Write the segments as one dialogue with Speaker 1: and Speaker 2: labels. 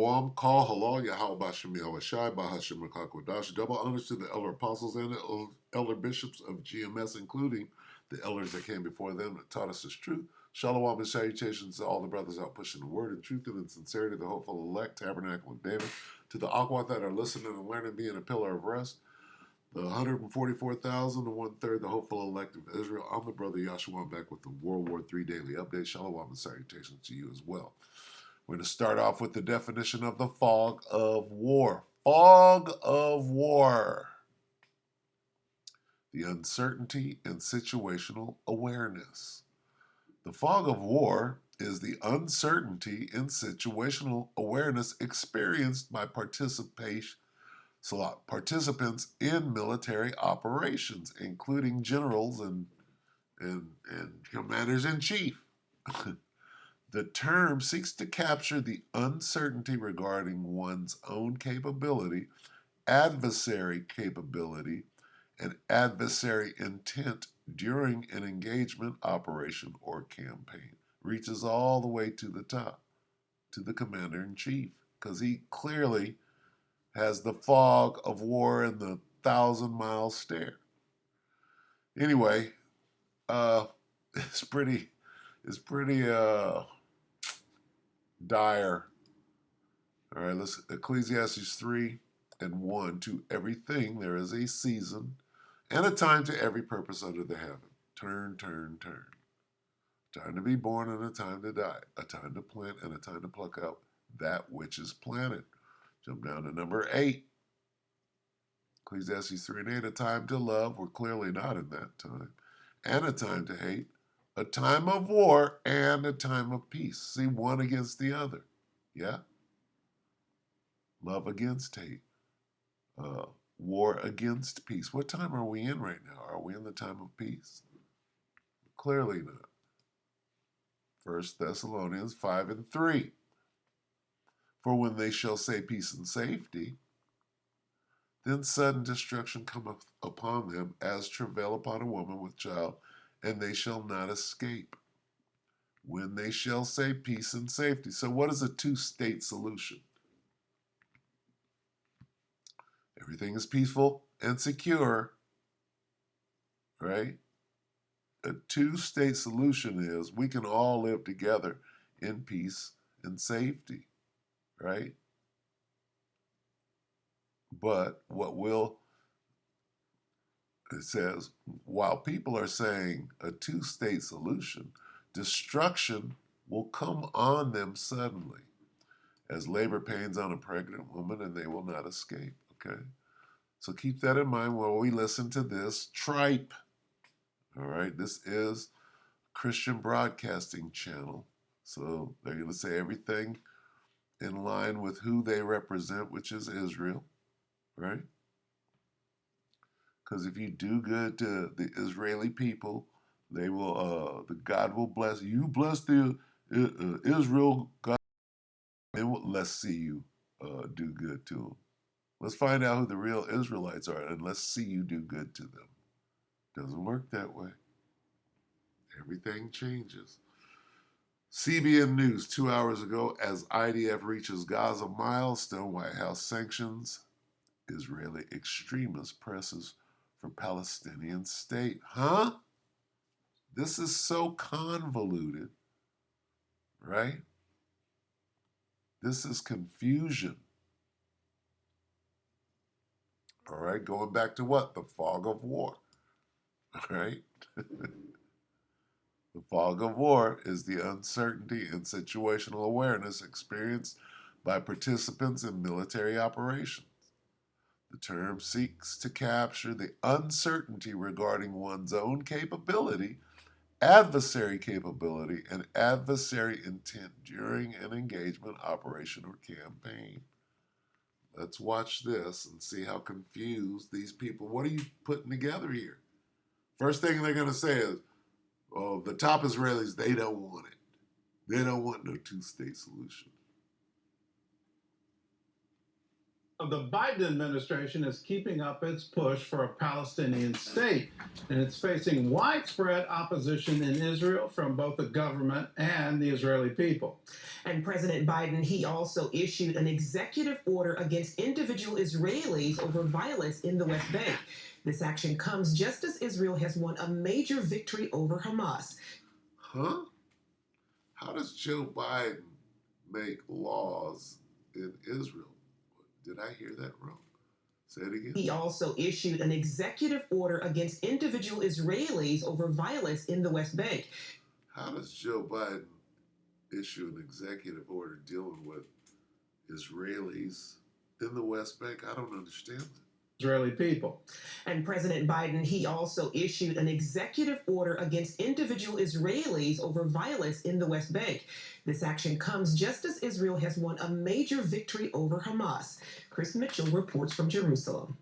Speaker 1: Wam Call Halal Yahal Bashim Yahweh Bahashim Rakakwadash. Double honors to the elder apostles and the elder bishops of GMS, including the elders that came before them that taught us this truth. Shalom and salutations to all the brothers out pushing the word and truth and in sincerity, the hopeful elect, tabernacle of David, to the Akwat that are listening and learning, being a pillar of rest, the 144,000, the one-third, the hopeful elect of Israel. I'm the brother Yahshua. I'm back with the WW3 Daily Update. Shalom and salutations to you as well. We're going to start off with the definition of the fog of war. Fog of war. The uncertainty and situational awareness. The fog of war is the uncertainty and situational awareness experienced by participants in military operations, including generals and commanders-in-chief. The term seeks to capture the uncertainty regarding one's own capability, adversary capability, and adversary intent during an engagement, operation, or campaign. Reaches all the way to the top, to the commander-in-chief, because he clearly has the fog of war and the 1,000-mile stare. Anyway, it's pretty dire. All right, let's Ecclesiastes 3:1. To everything there is a season and a time to every purpose under the heaven. Turn, turn, turn. A time to be born and a time to die. A time to plant and a time to pluck out that which is planted. Jump down to number 8. Ecclesiastes 3:8. A time to love. We're clearly not in that time. And a time to hate. A time of war and a time of peace. See, one against the other. Yeah? Love against hate. War against peace. What time are we in right now? Are we in the time of peace? Clearly not. 1 Thessalonians 5:3. For when they shall say peace and safety, then sudden destruction cometh upon them as travail upon a woman with child, and they shall not escape. When they shall say peace and safety. So what is a two-state solution? Everything is peaceful and secure, right? A two-state solution is we can all live together in peace and safety, right? But it says, while people are saying a two-state solution, destruction will come on them suddenly as labor pains on a pregnant woman, and they will not escape, okay? So keep that in mind while we listen to this tripe. All right, this is Christian Broadcasting Channel. So they're going to say everything in line with who they represent, which is Israel, right? Because if you do good to the Israeli people, they will, the God will bless you. Bless the Israel God, and let's see you do good to them. Let's find out who the real Israelites are, and let's see you do good to them. Doesn't work that way. Everything changes. CBN News 2 hours ago, as IDF reaches Gaza milestone, White House sanctions, Israeli extremist presses for Palestinian state. Huh? This is so convoluted, right? This is confusion. All right, going back to what? The fog of war, all right? The fog of war is the uncertainty and situational awareness experienced by participants in military operations. The term seeks to capture the uncertainty regarding one's own capability, adversary capability, and adversary intent during an engagement, operation, or campaign. Let's watch this and see how confused these people, what are you putting together here? First thing they're going to say is, oh, the top Israelis, they don't want it. They don't want no two-state solution.
Speaker 2: The Biden administration is keeping up its push for a Palestinian state, and it's facing widespread opposition in Israel from both the government and the Israeli people.
Speaker 3: And President Biden, he also issued an executive order against individual Israelis over violence in the West Bank. This action comes just as Israel has won a major victory over Hamas.
Speaker 1: Huh? How does Joe Biden make laws in Israel? Did I hear that wrong? Say it again.
Speaker 3: He also issued an executive order against individual Israelis over violence in the West Bank.
Speaker 1: How does Joe Biden issue an executive order dealing with Israelis in the West Bank? I don't understand that.
Speaker 2: Israeli people.
Speaker 3: And President Biden, he also issued an executive order against individual Israelis over violence in the West Bank. This action comes just as Israel has won a major victory over Hamas. Chris Mitchell reports from Jerusalem.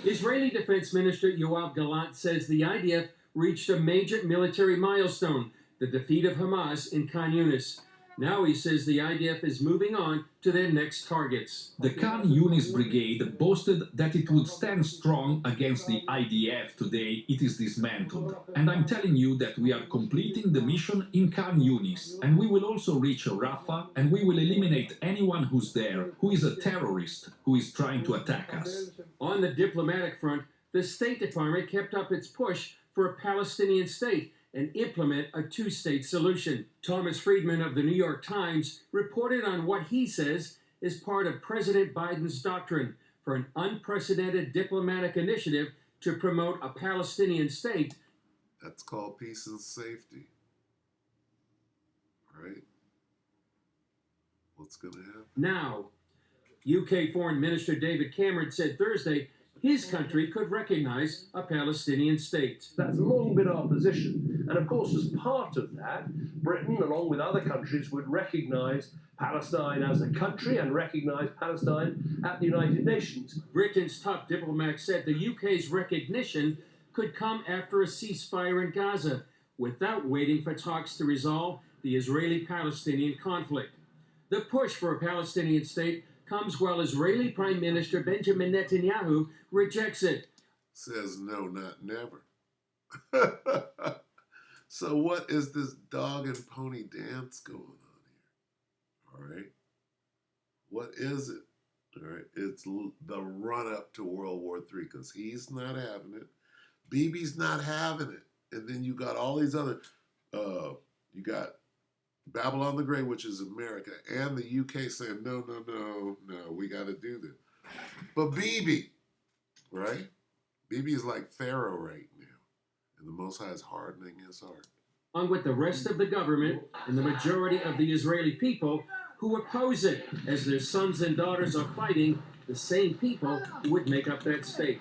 Speaker 4: Israeli Defense Minister Yoav Gallant says the IDF reached a major military milestone, the defeat of Hamas in Khan Yunis. Now he says the IDF is moving on to their next targets.
Speaker 5: The Khan Yunis brigade boasted that it would stand strong against the IDF. Today it is dismantled. And I'm telling you that we are completing the mission in Khan Yunis. And we will also reach Rafah, and we will eliminate anyone who's there, who is a terrorist, who is trying to attack us.
Speaker 4: On the diplomatic front, the State Department kept up its push for a Palestinian state and implement a two-state solution. Thomas Friedman of the New York Times reported on what he says is part of President Biden's doctrine for an unprecedented diplomatic initiative to promote a Palestinian state.
Speaker 1: That's called peace and safety. Right? What's going to happen?
Speaker 4: Now, UK Foreign Minister David Cameron said Thursday his country could recognize a Palestinian state.
Speaker 6: That's long been our position. And of course, as part of that, Britain, along with other countries, would recognize Palestine as a country and recognize Palestine at the United Nations.
Speaker 4: Britain's top diplomat said the UK's recognition could come after a ceasefire in Gaza, without waiting for talks to resolve the Israeli-Palestinian conflict. The push for a Palestinian state comes while Israeli Prime Minister Benjamin Netanyahu rejects it.
Speaker 1: Says no, not never. So what is this dog and pony dance going on here? All right. What is it? All right. It's the run up to World War III because he's not having it. Bibi's not having it. And then you got all these other, you got Babylon the Great, which is America, and the UK saying, no, we got to do this. But Bibi, right? Bibi is like Pharaoh right now, and the Most High is hardening his heart.
Speaker 4: On with the rest of the government and the majority of the Israeli people who oppose it, as their sons and daughters are fighting the same people who would make up that state.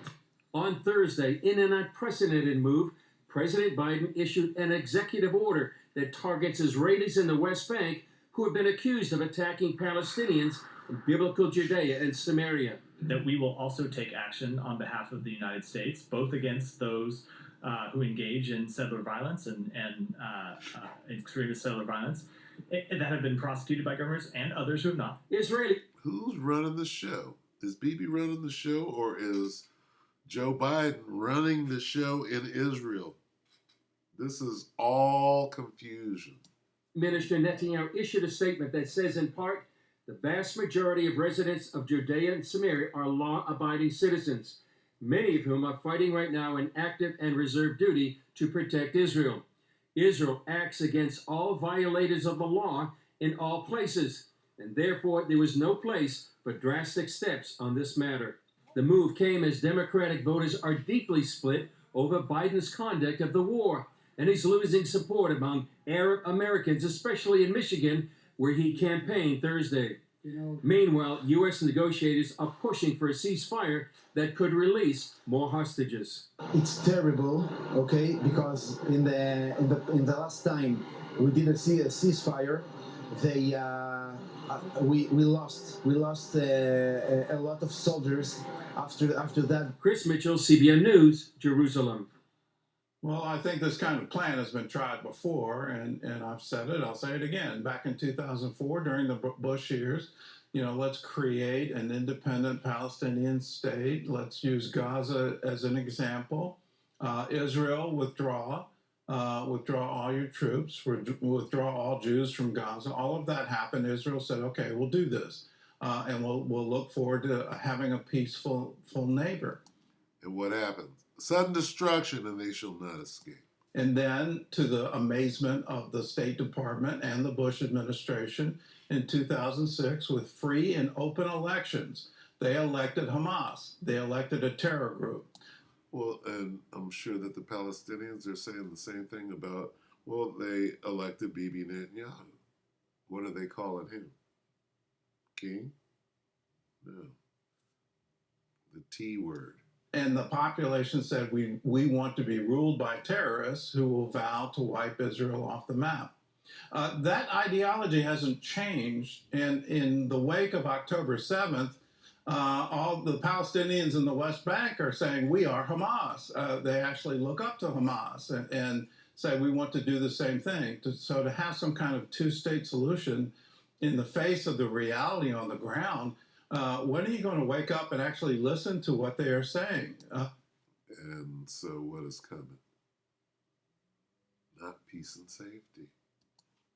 Speaker 4: On Thursday, in an unprecedented move, President Biden issued an executive order that targets Israelis in the West Bank who have been accused of attacking Palestinians in biblical Judea and Samaria.
Speaker 7: That we will also take action on behalf of the United States, both against those who engage in settler violence and extremist settler violence that have been prosecuted by governments and others who have not.
Speaker 4: Israeli.
Speaker 1: Who's running the show? Is Bibi running the show, or is Joe Biden running the show in Israel? This is all confusion.
Speaker 4: Minister Netanyahu issued a statement that says, in part, the vast majority of residents of Judea and Samaria are law-abiding citizens, many of whom are fighting right now in active and reserve duty to protect Israel. Israel acts against all violators of the law in all places, and therefore there was no place for drastic steps on this matter. The move came as Democratic voters are deeply split over Biden's conduct of the war, and he's losing support among Arab Americans, especially in Michigan, where he campaigned Thursday. Meanwhile, U.S. negotiators are pushing for a ceasefire that could release more hostages.
Speaker 8: It's terrible, okay, because in the last time we didn't see a ceasefire, we lost a lot of soldiers after that.
Speaker 4: Chris Mitchell, CBN News, Jerusalem.
Speaker 2: Well, I think this kind of plan has been tried before, and I've said it, I'll say it again. Back in 2004, during the Bush years, let's create an independent Palestinian state. Let's use Gaza as an example. Israel, withdraw. Withdraw all your troops, withdraw all Jews from Gaza. All of that happened. Israel said, okay, we'll do this. And we'll look forward to having a peaceful neighbor.
Speaker 1: And what happens? Sudden destruction, and they shall not escape.
Speaker 2: And then, to the amazement of the State Department and the Bush administration, in 2006, with free and open elections, they elected Hamas. They elected a terror group.
Speaker 1: Well, and I'm sure that the Palestinians are saying the same thing about, well, they elected Bibi Netanyahu. What are they calling him? King? No. The T word.
Speaker 2: And the population said, we want to be ruled by terrorists who will vow to wipe Israel off the map. That ideology hasn't changed. And in the wake of October 7th, all the Palestinians in the West Bank are saying, we are Hamas. They actually look up to Hamas and say, we want to do the same thing. So to have some kind of two-state solution in the face of the reality on the ground, when are you going to wake up and actually listen to what they are saying?
Speaker 1: And so what is coming? Not peace and safety.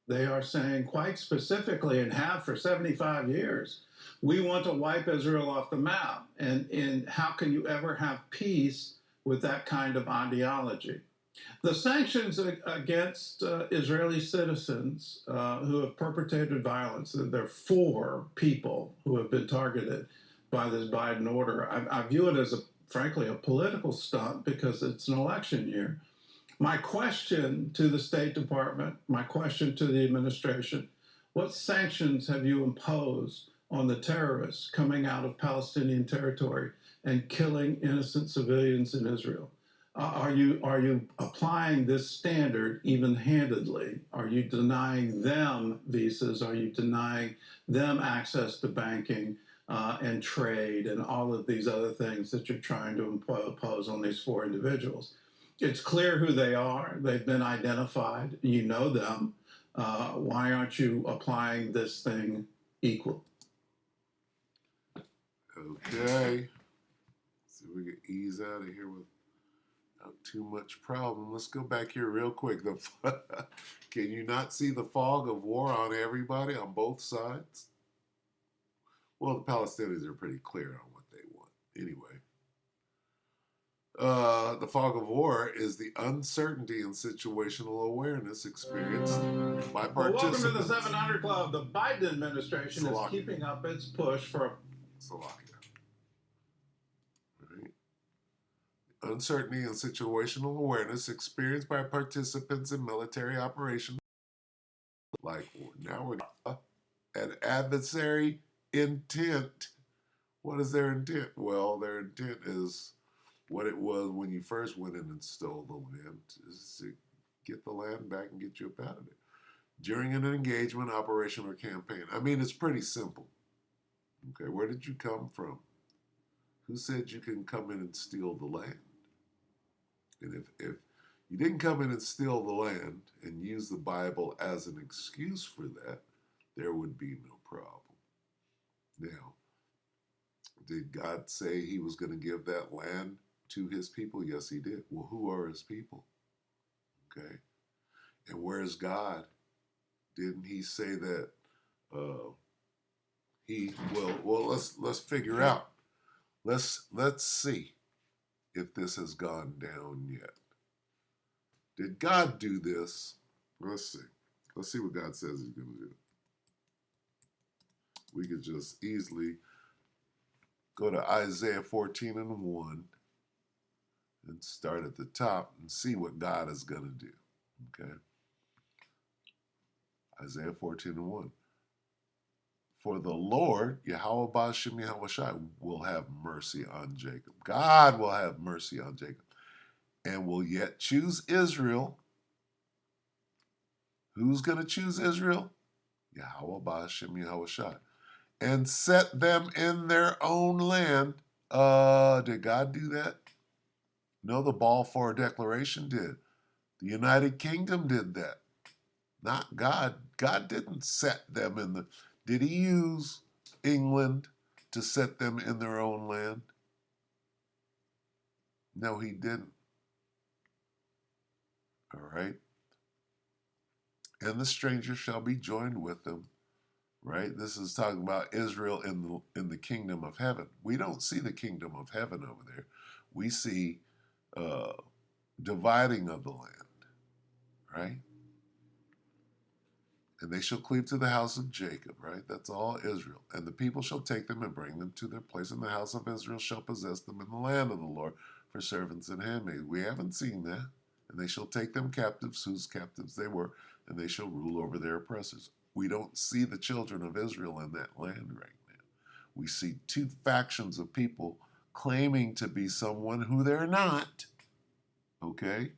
Speaker 2: They are saying quite specifically, and have for 75 years, we want to wipe Israel off the map. And how can you ever have peace with that kind of ideology? The sanctions against Israeli citizens who have perpetrated violence, there are 4 people who have been targeted by this Biden order. I view it as, frankly, a political stunt because it's an election year. My question to the State Department, my question to the administration, what sanctions have you imposed on the terrorists coming out of Palestinian territory and killing innocent civilians in Israel? Are you applying this standard even-handedly? Are you denying them visas? Are you denying them access to banking and trade and all of these other things that you're trying to impose on these 4 individuals? It's clear who they are. They've been identified. You know them. Why aren't you applying this thing equal?
Speaker 1: Okay. See if we can ease out of here without too much problem. Let's go back here real quick. Can you not see the fog of war on everybody on both sides? Well, the Palestinians are pretty clear on what they want. Anyway. The fog of war is the uncertainty and situational awareness experienced by participants.
Speaker 2: Welcome to the 700 Club. The Biden administration is keeping up its push for
Speaker 1: Right. Uncertainty and situational awareness experienced by participants in military operations. Like now we're an adversary intent. What is their intent? Well, their intent is what it was when you first went in and stole the land, is to get the land back and get you up out of it. During an engagement, operation, or campaign. I mean, it's pretty simple. Okay, where did you come from? Who said you can come in and steal the land? And if you didn't come in and steal the land and use the Bible as an excuse for that, there would be no problem. Now, did God say he was going to give that land to his people? Yes, he did. Well, who are his people? Okay. And where is God? Didn't he say that let's figure out. Let's see if this has gone down yet. Did God do this? Let's see. Let's see what God says he's going to do. We could just easily go to Isaiah 14:1 and start at the top and see what God is going to do. Okay? Isaiah 14:1. For the Lord, Yahweh Ba'Shem Yahweh Shai, will have mercy on Jacob. God will have mercy on Jacob and will yet choose Israel. Who's going to choose Israel? Yahweh Ba'Shem Yahweh Shai. And set them in their own land. Did God do that? No, the Balfour Declaration did. The United Kingdom did that. Not God. God didn't set them in the... Did he use England to set them in their own land? No, he didn't. All right. And the stranger shall be joined with them. Right? This is talking about Israel in the kingdom of heaven. We don't see the kingdom of heaven over there. We see uh, dividing of the land, right? And they shall cleave to the house of Jacob, right? That's all Israel. And the people shall take them and bring them to their place, and the house of Israel shall possess them in the land of the Lord for servants and handmaids. We haven't seen that. And they shall take them captives, whose captives they were, and they shall rule over their oppressors. We don't see the children of Israel in that land right now. We see two factions of people claiming to be someone who they're not. Okay?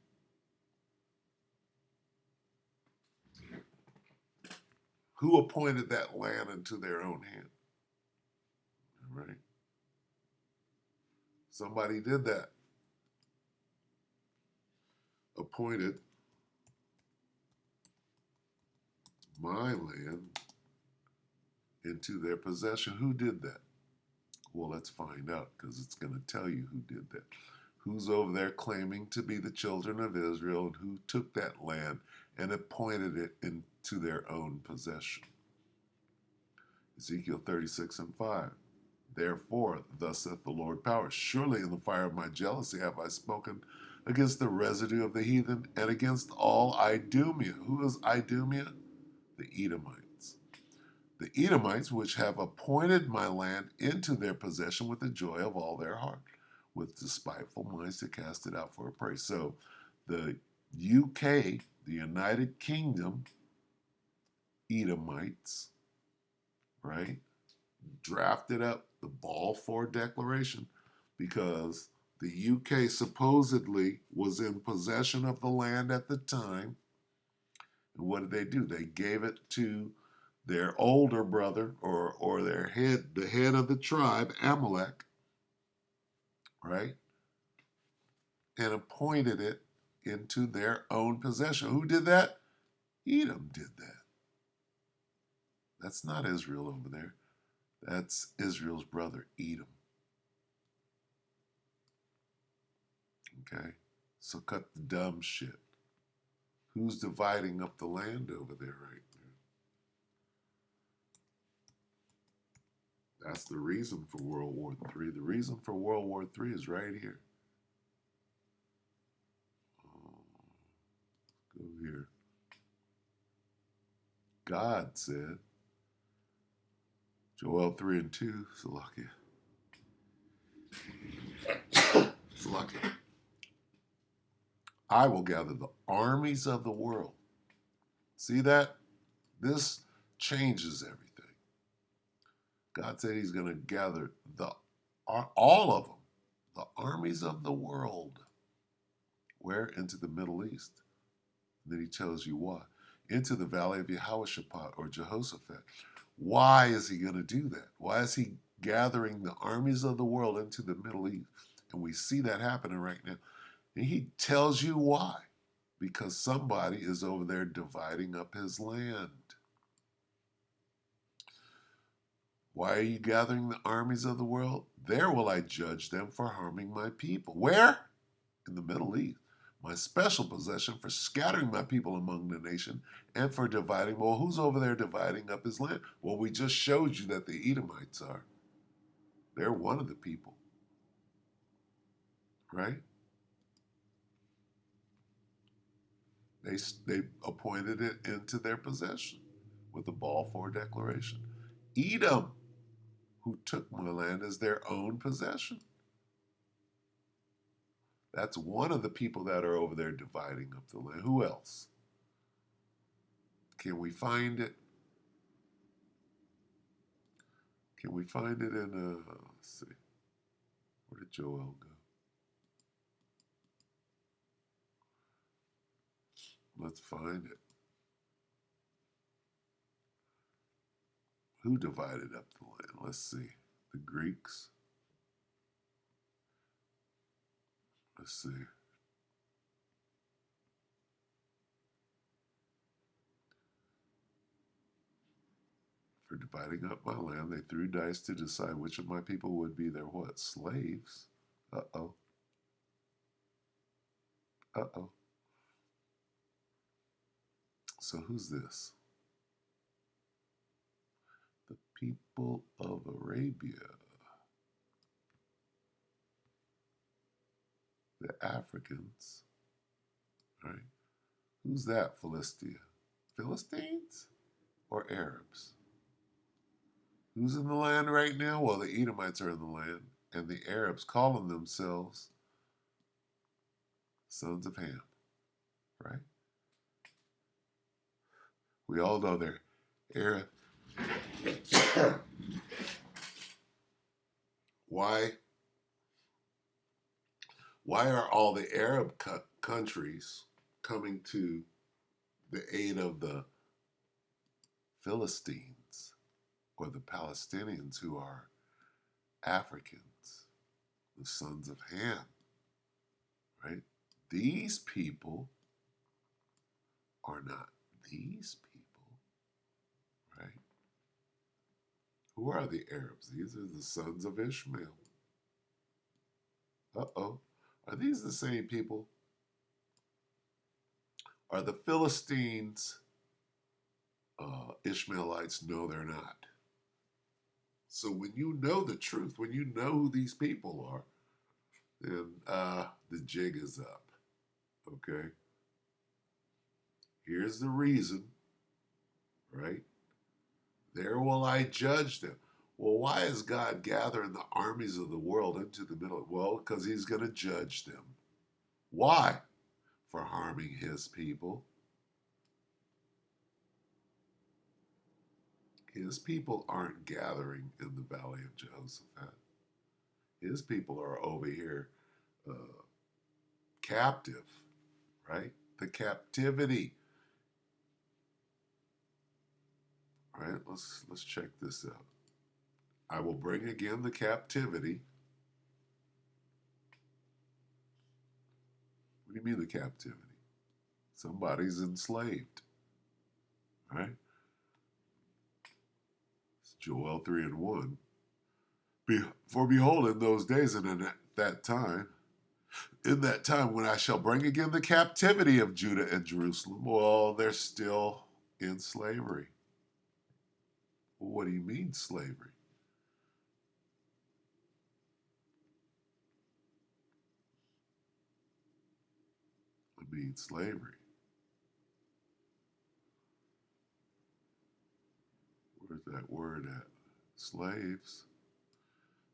Speaker 1: Who appointed that land into their own hand? All right? Somebody did that. Appointed my land into their possession. Who did that? Well, let's find out, because it's going to tell you who did that. Who's over there claiming to be the children of Israel, and who took that land and appointed it into their own possession. Ezekiel 36:5. Therefore, thus saith the Lord power, surely in the fire of my jealousy have I spoken against the residue of the heathen and against all Idumea. Who is Idumea? The Edomites. The Edomites, which have appointed my land into their possession with the joy of all their heart, with despiteful minds to cast it out for a prey. So the UK, the United Kingdom, Edomites, right, drafted up the Balfour Declaration because the UK supposedly was in possession of the land at the time. And what did they do? They gave it to their older brother or their head, the head of the tribe, Amalek, right? And appointed it into their own possession. Who did that? Edom did that. That's not Israel over there. That's Israel's brother, Edom. Okay? So cut the dumb shit. Who's dividing up the land over there right now? That's the reason for World War III. The reason for World War III is right here. Go here. God said, Joel 3:2, Salakia. I will gather the armies of the world. See that? This changes everything. God said he's going to gather all of them, the armies of the world. Where? Into the Middle East. And then he tells you why. Into the valley of Jehoshaphat or Jehoshaphat. Why is he going to do that? Why is he gathering the armies of the world into the Middle East? And we see that happening right now. And he tells you why. Because somebody is over there dividing up his land. Why are you gathering the armies of the world? There will I judge them for harming my people. Where? In the Middle East. My special possession for scattering my people among the nation and for dividing. Well, who's over there dividing up his land? Well, we just showed you that the Edomites are. They're one of the people. Right? They appointed it into their possession with the Balfour Declaration. Edom, who took my land as their own possession. That's one of the people that are over there dividing up the land. Who else? Can we find it? Can we find it in, let's see, where did Joel go? Let's find it. Who divided up the land? Let's see. The Greeks. Let's see. For dividing up my land, they threw dice to decide which of my people would be their what? Slaves? Uh-oh. Uh-oh. So who's this? The people of Arabia. The Africans. Right? Who's that, Philistia? Philistines or Arabs? Who's in the land right now? Well, the Edomites are in the land, and the Arabs calling themselves sons of Ham, right? We all know they're Arab. Why are all the Arab countries coming to the aid of the Philistines or the Palestinians who are Africans, the sons of Ham, right? These people are not these people, right? Who are the Arabs? These are the sons of Ishmael. Uh-oh. Are these the same people? Are the Philistines Ishmaelites? No, they're not. So when you know the truth, when you know who these people are, then the jig is up. Okay? Here's the reason, right? There will I judge them. Well, why is God gathering the armies of the world into the middle? Well, because he's going to judge them. Why? For harming his people. His people aren't gathering in the valley of Jehoshaphat. His people are over here captive, right? The captivity. All right, let's check this out. I will bring again the captivity. What do you mean the captivity? Somebody's enslaved, right? It's Joel 3 and 1. For behold, in those days and in that time when I shall bring again the captivity of Judah and Jerusalem, well, they're still in slavery. Well, what do you mean slavery? I mean slavery. Where's that word at? Slaves.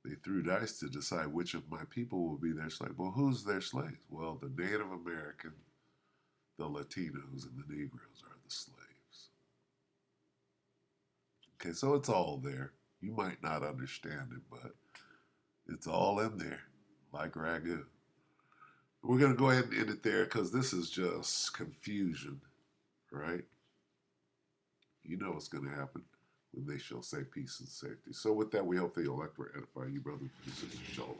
Speaker 1: They threw dice to decide which of my people will be their slave. Well, who's their slaves? Well, the Native American, the Latinos, and the Negroes are the slaves. Okay, so it's all there. You might not understand it, but it's all in there, like ragu. We're going to go ahead and end it there because this is just confusion, right? You know what's going to happen when they shall say peace and safety. So with that, we hope the elect will edify you, brothers and sisters. Shalom.